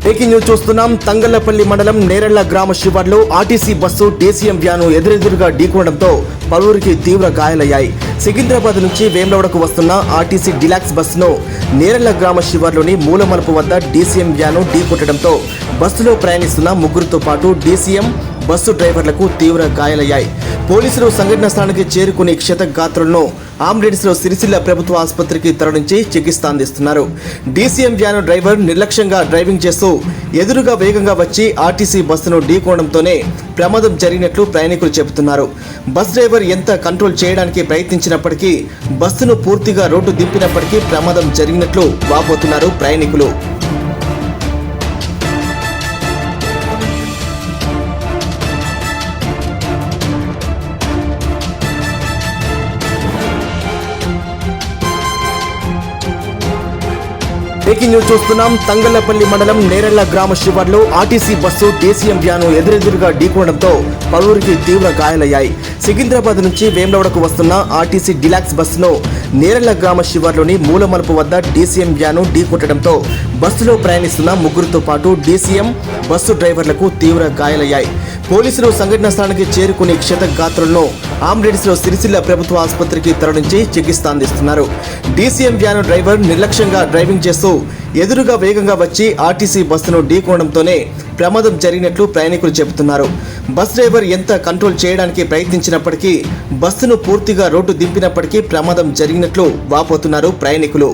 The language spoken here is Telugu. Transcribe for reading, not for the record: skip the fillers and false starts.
బ్రేకింగ్ న్యూస్ చూస్తున్నాం. తంగళ్లపల్లి మండలం నేరెళ్ల గ్రామ శివార్లో ఆర్టీసీ బస్సు డీసీఎం వ్యాను ఎదురెదురుగా ఢీకొనడంతో పలువురికి తీవ్ర గాయాలయ్యాయి. సికింద్రాబాద్ నుంచి వేములవాడకు వస్తున్న ఆర్టీసీ డిలాక్స్ బస్సును నేరెళ్ల గ్రామ శివార్లోని మూలమలుపు వద్ద డీసీఎం వ్యాను ఢీకొట్టడంతో బస్సులో ప్రయాణిస్తున్న ముగ్గురితో పాటు డీసీఎం బస్సు డ్రైవర్లకు తీవ్ర గాయాలయ్యాయి. పోలీసులు సంఘటన స్థానానికి చేరుకుని క్షతగాత్రులను ఆంబులెన్స్లో సిరిసిల్ల ప్రభుత్వ ఆసుపత్రికి తరలించి చికిత్స అందిస్తున్నారు. డీసీఎం వ్యాను డ్రైవర్ నిర్లక్ష్యంగా డ్రైవింగ్ చేస్తూ ఎదురుగా వేగంగా వచ్చి ఆర్టీసీ బస్సును ఢీకొనడంతోనే ప్రమాదం జరిగినట్లు ప్రయాణికులు చెబుతున్నారు. బస్ డ్రైవర్ ఎంత కంట్రోల్ చేయడానికి ప్రయత్నించినప్పటికీ బస్సును పూర్తిగా రోడ్డు దింపినప్పటికీ ప్రమాదం జరిగినట్లు వాపోతున్నారు ప్రయాణికులు. బ్రేకింగ్ న్యూస్ చూస్తున్నాం. తంగళ్లపల్లి మండలం నేరెళ్ల గ్రామ శివార్లో ఆర్టీసీ బస్సు డీసీఎం వ్యాను ఎదురెదురుగా ఢీకొనడంతో పలువురికి తీవ్ర గాయాలయ్యాయి. సికింద్రాబాద్ నుంచి వేములవాడకు వస్తున్న ఆర్టీసీ డిలాక్స్ బస్సును నేరెళ్ల గ్రామ శివార్లోని మూలమలుపు వద్ద డీసీఎం వ్యాను ఢీకొట్టడంతో బస్సులో ప్రయాణిస్తున్న ముగ్గురితో పాటు డీసీఎం బస్సు డ్రైవర్లకు తీవ్ర గాయాలయ్యాయి. పోలీసులు సంఘటన స్థానానికి చేరుకుని క్షతగాత్రులను ఆంబులెన్స్లో సిరిసిల్ల ప్రభుత్వ ఆసుపత్రికి తరలించి చికిత్స అందిస్తున్నారు. డీసీఎం వ్యాను డ్రైవర్ నిర్లక్ష్యంగా డ్రైవింగ్ చేస్తూ ఎదురుగా వేగంగా వచ్చి ఆర్టీసీ బస్సును ఢీకొనడంతోనే ప్రమాదం జరిగినట్లు ప్రయాణికులు చెబుతున్నారు. బస్ డ్రైవర్ ఎంత కంట్రోల్ చేయడానికి ప్రయత్నించినప్పటికీ బస్సును పూర్తిగా రోడ్డు దింపినప్పటికీ ప్రమాదం జరిగినట్లు వాపోతున్నారు ప్రయాణికులు.